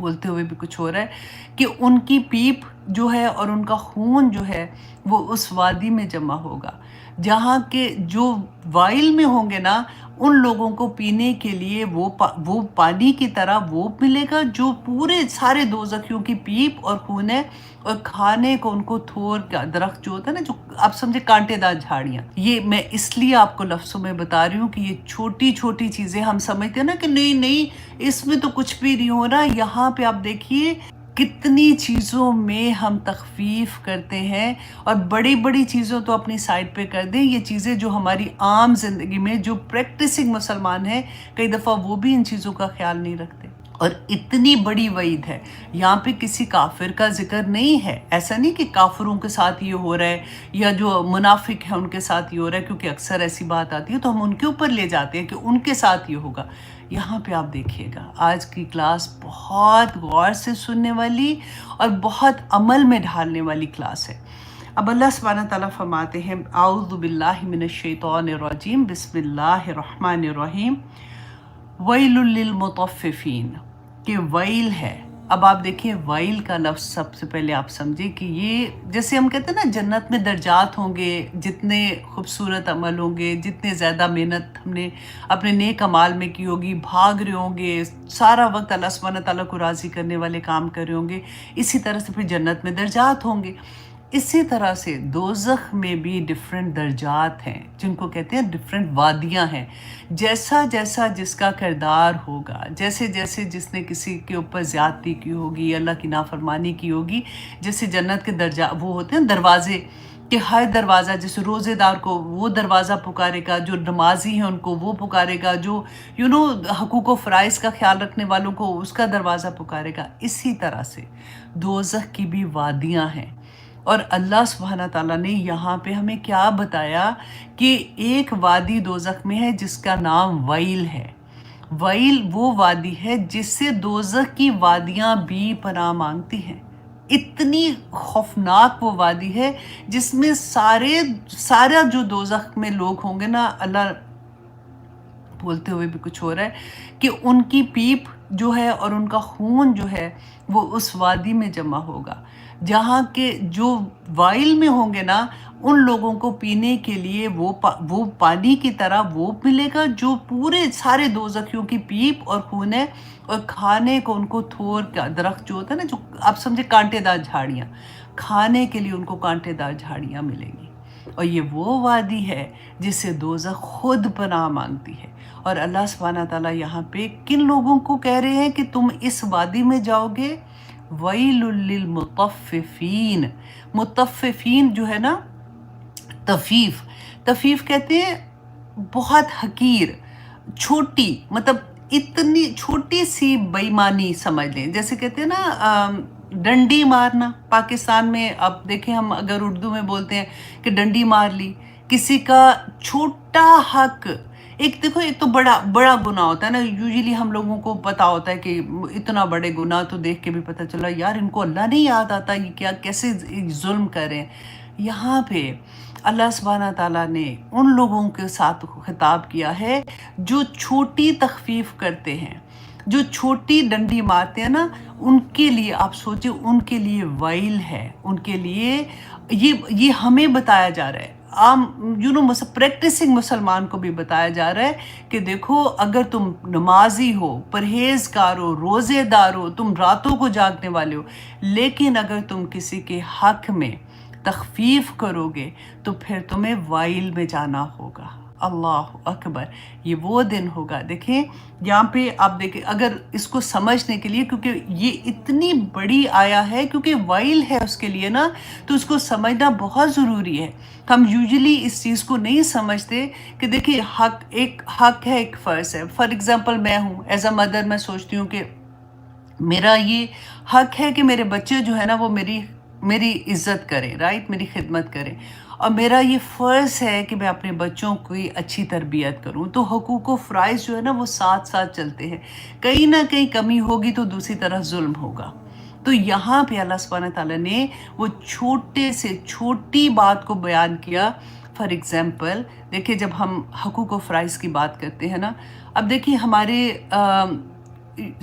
بولتے ہوئے بھی کچھ ہو رہا ہے کہ ان کی پیپ جو ہے اور ان کا خون جو ہے وہ اس وادی میں جمع ہوگا جہاں کے جو وائل میں ہوں گے نا، ان لوگوں کو پینے کے لیے وہ پانی کی طرح وہ ملے گا جو پورے سارے دوزخیوں کی پیپ اور خون ہے، اور کھانے کو ان کو تھور کا درخت جو ہوتا ہے نا، جو آپ سمجھے کانٹے دار جھاڑیاں. یہ میں اس لیے آپ کو لفظوں میں بتا رہی ہوں کہ یہ چھوٹی چھوٹی چیزیں ہم سمجھتے ہیں نا کہ نہیں اس میں تو کچھ بھی نہیں ہو رہا. یہاں پہ آپ دیکھیے کتنی چیزوں میں ہم تخفیف کرتے ہیں، اور بڑی بڑی چیزوں تو اپنی سائڈ پہ کر دیں. یہ چیزیں جو ہماری عام زندگی میں جو پریکٹسنگ مسلمان ہیں، کئی دفعہ وہ بھی ان چیزوں کا خیال نہیں رکھتے. اور اتنی بڑی وعید ہے یہاں پہ، کسی کافر کا ذکر نہیں ہے. ایسا نہیں کہ کافروں کے ساتھ یہ ہو رہا ہے یا جو منافق ہیں ان کے ساتھ یہ ہو رہا ہے، کیونکہ اکثر ایسی بات آتی ہے تو ہم ان کے اوپر لے جاتے ہیں کہ ان کے ساتھ یہ ہوگا. یہاں پہ آپ دیکھیے گا آج کی کلاس بہت غور سے سننے والی اور بہت عمل میں ڈھالنے والی کلاس ہے. اب اللہ سبحانہ تعالیٰ فرماتے ہیں اعوذ باللہ من الشیطان الرجیم، بسم اللہ الرحمن الرحیم. ویل للمطففین، کہ ویل ہے. اب آپ دیکھیں ویل کا لفظ سب سے پہلے آپ سمجھیں کہ یہ جیسے ہم کہتے ہیں نا جنت میں درجات ہوں گے، جتنے خوبصورت عمل ہوں گے، جتنے زیادہ محنت ہم نے اپنے نیک اعمال میں کی ہوگی، بھاگ رہے ہوں گے، سارا وقت اللہ سبحانہ تعالیٰ کو راضی کرنے والے کام کر رہے ہوں گے، اسی طرح سے پھر جنت میں درجات ہوں گے. اسی طرح سے دوزخ میں بھی ڈیفرنٹ درجات ہیں جن کو کہتے ہیں ڈیفرنٹ وادیاں ہیں. جیسا جیسا جس کا کردار ہوگا، جیسے جیسے جس نے کسی کے اوپر زیادتی کی ہوگی، اللہ کی نافرمانی کی ہوگی، جیسے جنت کے درجہ وہ ہوتے ہیں دروازے، کہ ہر دروازہ جیسے روزے دار کو وہ دروازہ پکارے گا، جو نمازی ہیں ان کو وہ پکارے گا، جو حقوق و فرائض کا خیال رکھنے والوں کو اس کا دروازہ پکارے گا. اسی طرح سے دوزخ کی بھی وادیاں ہیں. اور اللہ سبحانہ تعالیٰ نے یہاں پہ ہمیں کیا بتایا کہ ایک وادی دوزخ میں ہے جس کا نام ویل ہے. ویل وہ وادی ہے جس سے دوزخ کی وادیاں بھی پناہ مانگتی ہیں. اتنی خوفناک وہ وادی ہے جس میں سارا جو دوزخ میں لوگ ہوں گے نا، اللہ بولتے ہوئے بھی کچھ ہو رہا ہے کہ ان کی پیپ جو ہے اور ان کا خون جو ہے وہ اس وادی میں جمع ہوگا جہاں کے جو وائل میں ہوں گے نا، ان لوگوں کو پینے کے لیے وہ پانی کی طرح وہ ملے گا جو پورے سارے دوزخیوں کی پیپ اور خون ہے، اور کھانے کو ان کو تھور کا درخت جو ہوتا ہے نا، جو آپ سمجھے کانٹے دار جھاڑیاں، کھانے کے لیے ان کو کانٹے دار جھاڑیاں ملیں گی. اور یہ وہ وادی ہے جس سے دوزخ خود پناہ مانگتی ہے. اور اللہ سبحانہ تعالیٰ یہاں پہ کن لوگوں کو کہہ رہے ہیں کہ تم اس وادی میں جاؤ گے؟ ویل للمطففین. مطففین جو ہے نا، تفیف کہتے ہیں بہت حقیر، چھوٹی، مطلب اتنی چھوٹی سی بےایمانی سمجھ لیں. جیسے کہتے ہیں نا ڈنڈی مارنا، پاکستان میں آپ دیکھیں ہم اگر اردو میں بولتے ہیں کہ ڈنڈی مار لی کسی کا چھوٹا حق. ایک دیکھو، ایک تو بڑا گناہ ہوتا ہے نا، یوزیلی ہم لوگوں کو پتا ہوتا ہے کہ اتنا بڑے گناہ تو دیکھ کے بھی پتہ چلا یار ان کو اللہ نہیں یاد آتا، یہ کیا کیسے ظلم کریں. یہاں پہ اللہ سبحانہ تعالیٰ نے ان لوگوں کے ساتھ خطاب کیا ہے جو چھوٹی تخفیف کرتے ہیں، جو چھوٹی ڈنڈی مارتے ہیں نا، ان کے لیے آپ سوچیں، ان کے لیے ویل ہے. ان کے لیے یہ ہمیں بتایا جا رہا ہے، عام پریکٹسنگ مسلمان کو بھی بتایا جا رہا ہے کہ دیکھو اگر تم نمازی ہو، پرہیزگار ہو، روزے دار ہو، تم راتوں کو جاگنے والے ہو، لیکن اگر تم کسی کے حق میں تخفیف کرو گے تو پھر تمہیں وائل میں جانا ہوگا. اللہ اکبر. یہ وہ دن ہوگا. دیکھیں یہاں پہ آپ دیکھیں، اگر اس کو سمجھنے کے لیے، کیونکہ یہ اتنی بڑی آیا ہے، کیونکہ وائل ہے اس کے لیے نا، تو اس کو سمجھنا بہت ضروری ہے. ہم یوزلی اس چیز کو نہیں سمجھتے کہ دیکھیں ایک حق ہے، ایک فرض ہے. فار ایگزامپل میں ہوں ایز اے مدر، میں سوچتی ہوں کہ میرا یہ حق ہے کہ میرے بچے جو ہے نا وہ میری عزت کریں، رائٹ، میری خدمت کریں، اور میرا یہ فرض ہے کہ میں اپنے بچوں کی اچھی تربیت کروں. تو حقوق و فرائض جو ہے نا وہ ساتھ ساتھ چلتے ہیں. کہیں نہ کہیں کمی ہوگی تو دوسری طرف ظلم ہوگا. تو یہاں پہ اللہ سبحانہ تعالیٰ نے وہ چھوٹے سے چھوٹی بات کو بیان کیا. فار ایگزامپل دیکھیں، جب ہم حقوق و فرائض کی بات کرتے ہیں نا، اب دیکھیں ہمارے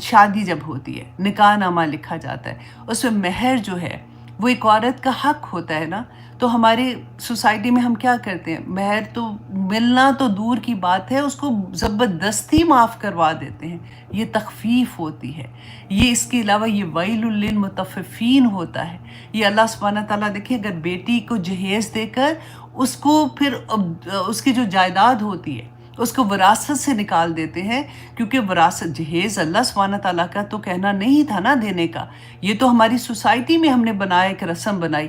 شادی جب ہوتی ہے، نکاح نامہ لکھا جاتا ہے، اس میں مہر جو ہے وہ ایک عورت کا حق ہوتا ہے نا. تو ہماری سوسائٹی میں ہم کیا کرتے ہیں، مہر تو ملنا تو دور کی بات ہے، اس کو زبردستی معاف کروا دیتے ہیں. یہ تخفیف ہوتی ہے. یہ اس کے علاوہ یہ ویل للمطففین ہوتا ہے. یہ اللہ سبحانہ تعالیٰ دیکھیں، اگر بیٹی کو جہیز دے کر اس کو پھر اس کی جو جائیداد ہوتی ہے اس کو وراثت سے نکال دیتے ہیں، کیونکہ وراثت جہیز اللہ سبحانہ تعالیٰ کا تو کہنا نہیں تھا نا دینے کا. یہ تو ہماری سوسائٹی میں ہم نے بنایا، ایک رسم بنائی.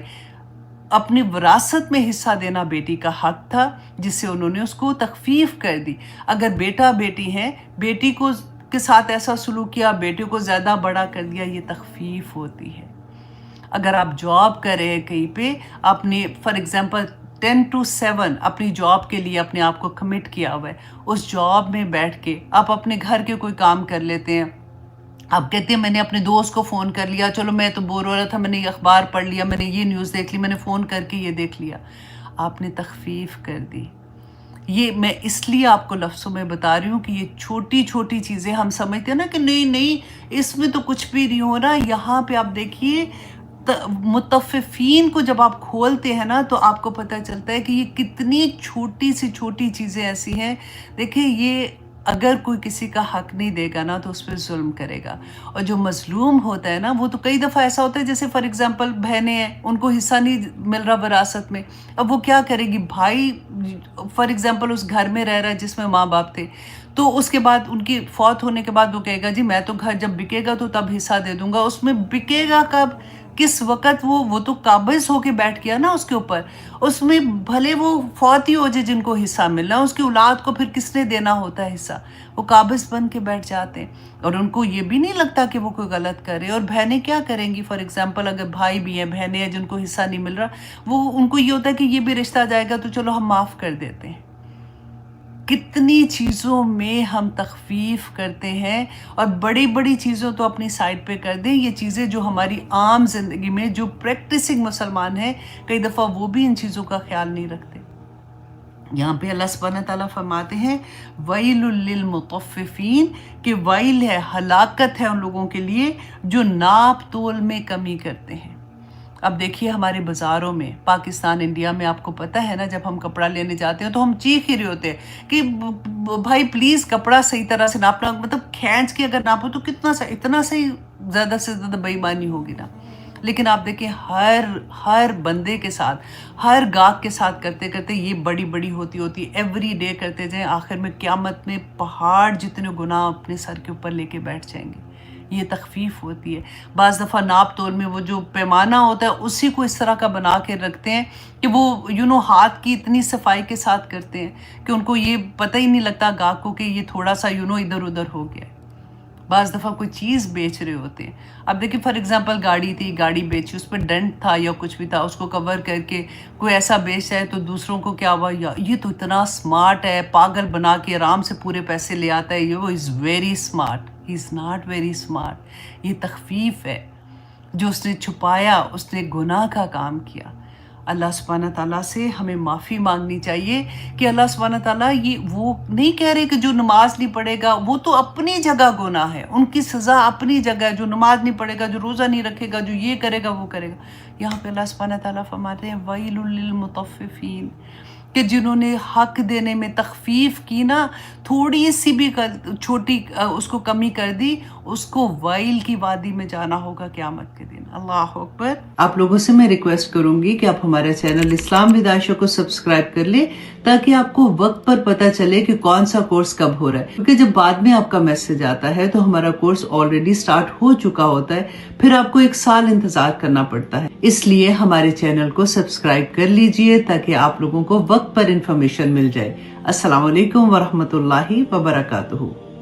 اپنی وراثت میں حصہ دینا بیٹی کا حق تھا، جس سے انہوں نے اس کو تخفیف کر دی. اگر بیٹا بیٹی ہیں، بیٹی کو کے ساتھ ایسا سلوک کیا، بیٹے کو زیادہ بڑا کر دیا، یہ تخفیف ہوتی ہے. اگر آپ جاب کر رہے ہیں کہیں پہ، آپ نے فار ایگزامپل 10 to 7 اپنی جاب کے لیے اپنے آپ کو کمٹ کیا ہوا ہے، اس جاب میں بیٹھ کے آپ اپنے گھر کے کوئی کام کر لیتے ہیں. آپ کہتے ہیں میں نے اپنے دوست کو فون کر لیا، چلو میں تو بور ہو رہا تھا، میں نے یہ اخبار پڑھ لیا، میں نے یہ نیوز دیکھ لی، میں نے فون کر کے یہ دیکھ لیا. آپ نے تخفیف کر دی. یہ میں اس لیے آپ کو لفظوں میں بتا رہی ہوں کہ یہ چھوٹی چھوٹی چیزیں ہم سمجھتے ہیں نا کہ نہیں اس میں تو کچھ بھی نہیں ہو رہا. یہاں پہ آپ دیکھیے متففین کو جب آپ کھولتے ہیں نا تو آپ کو پتہ چلتا ہے کہ یہ کتنی چھوٹی سی چھوٹی چیزیں ایسی ہیں. دیکھیں، یہ اگر کوئی کسی کا حق نہیں دے گا نا تو اس پہ ظلم کرے گا. اور جو مظلوم ہوتا ہے نا، وہ تو کئی دفعہ ایسا ہوتا ہے، جیسے فار ایگزامپل بہنیں ہیں، ان کو حصہ نہیں مل رہا وراثت میں. اب وہ کیا کرے گی؟ بھائی فار ایگزامپل اس گھر میں رہ رہا ہے جس میں ماں باپ تھے، تو اس کے بعد ان کی فوت ہونے کے بعد وہ کہے گا جی میں تو گھر جب بکے گا تو تب حصہ دے دوں گا. اس میں بکے گا کب؟ کس وقت؟ وہ تو قابض ہو کے بیٹھ گیا نا اس کے اوپر. اس میں بھلے وہ فوت ہی ہو جائے جن کو حصہ ملنا، اس کی اولاد کو پھر کس نے دینا ہوتا ہے حصہ؟ وہ قابض بن کے بیٹھ جاتے ہیں، اور ان کو یہ بھی نہیں لگتا کہ وہ کوئی غلط کرے. اور بہنیں کیا کریں گی؟ فار ایگزامپل اگر بھائی بھی ہیں، بہنیں ہیں جن کو حصہ نہیں مل رہا، وہ ان کو یہ ہوتا ہے کہ یہ بھی رشتہ جائے گا تو چلو ہم معاف کر دیتے ہیں. کتنی چیزوں میں ہم تخفیف کرتے ہیں، اور بڑی بڑی چیزوں تو اپنی سائڈ پہ کر دیں. یہ چیزیں جو ہماری عام زندگی میں جو پریکٹسنگ مسلمان ہیں، کئی دفعہ وہ بھی ان چیزوں کا خیال نہیں رکھتے. یہاں پہ اللہ سبحانہ تعالیٰ فرماتے ہیں وَيْلٌ لِّلْمُطَفِّفِينَ، کہ ویل ہے، ہلاکت ہے ان لوگوں کے لیے جو ناپ تول میں کمی کرتے ہیں. اب دیکھیے ہمارے بازاروں میں، پاکستان انڈیا میں، آپ کو پتہ ہے نا، جب ہم کپڑا لینے جاتے ہیں تو ہم چیخ ہی رہے ہوتے ہیں کہ بھائی پلیز کپڑا صحیح طرح سے ناپنا. مطلب کھینچ کے اگر ناپو تو اتنا صحیح، زیادہ سے زیادہ بے ایمانی ہوگی نا. لیکن آپ دیکھیں ہر بندے کے ساتھ، ہر گاہک کے ساتھ کرتے کرتے یہ بڑی بڑی ہوتی ایوری ڈے کرتے جائیں، آخر میں قیامت میں پہاڑ جتنے گناہ اپنے سر کے اوپر لے کے بیٹھ جائیں گے. یہ تخفیف ہوتی ہے. بعض دفعہ ناپ تول میں وہ جو پیمانہ ہوتا ہے اسی کو اس طرح کا بنا کے رکھتے ہیں کہ وہ ہاتھ کی اتنی صفائی کے ساتھ کرتے ہیں کہ ان کو یہ پتہ ہی نہیں لگتا گاہک کو کہ یہ تھوڑا سا ادھر ادھر ہو گیا. بعض دفعہ کوئی چیز بیچ رہے ہوتے ہیں. اب دیکھیں فار ایگزامپل گاڑی تھی، گاڑی بیچی، اس پہ ڈنٹ تھا یا کچھ بھی تھا، اس کو کور کر کے کوئی ایسا بیچ ہے تو دوسروں کو کیا ہوا، یہ تو اتنا اسمارٹ ہے، پاگل بنا کے آرام سے پورے پیسے لے آتا ہے، وہ is very smart. He is not very smart. یہ تخفیف ہے. جو اس نے چھپایا، اس نے گناہ کا کام کیا. اللہ سبحانہ تعالیٰ سے ہمیں معافی مانگنی چاہیے کہ اللہ سبحانہ تعالیٰ وہ نہیں کہہ رہے کہ جو نماز نہیں پڑھے گا وہ تو اپنی جگہ گناہ ہے، ان کی سزا اپنی جگہ ہے. جو نماز نہیں پڑھے گا، جو روزہ نہیں رکھے گا، جو یہ کرے گا وہ کرے گا. یہاں پہ اللہ سبحانہ تعالیٰ فرماتے ہیں وَيْلٌ لِّلْمُطَفِّفِينَ، کہ جنہوں نے حق دینے میں تخفیف کی نا، تھوڑی سی بھی چھوٹی اس کو کمی کر دی، اس کو ویل کی وادی میں جانا ہوگا قیامت کے دن. اللہ اکبر. آپ لوگوں سے میں ریکویسٹ کروں گی کہ آپ ہمارے چینل اسلام ود عائشہ کو سبسکرائب کر لیں تاکہ آپ کو وقت پر پتہ چلے کہ کون سا کورس کب ہو رہا ہے. کیونکہ جب بعد میں آپ کا میسج آتا ہے تو ہمارا کورس آلریڈی سٹارٹ ہو چکا ہوتا ہے، پھر آپ کو 1 سال انتظار کرنا پڑتا ہے. اس لیے ہمارے چینل کو سبسکرائب کر لیجئے تاکہ آپ لوگوں کو وقت پر انفارمیشن مل جائے. السلام علیکم ورحمۃ اللہ وبرکاتہ.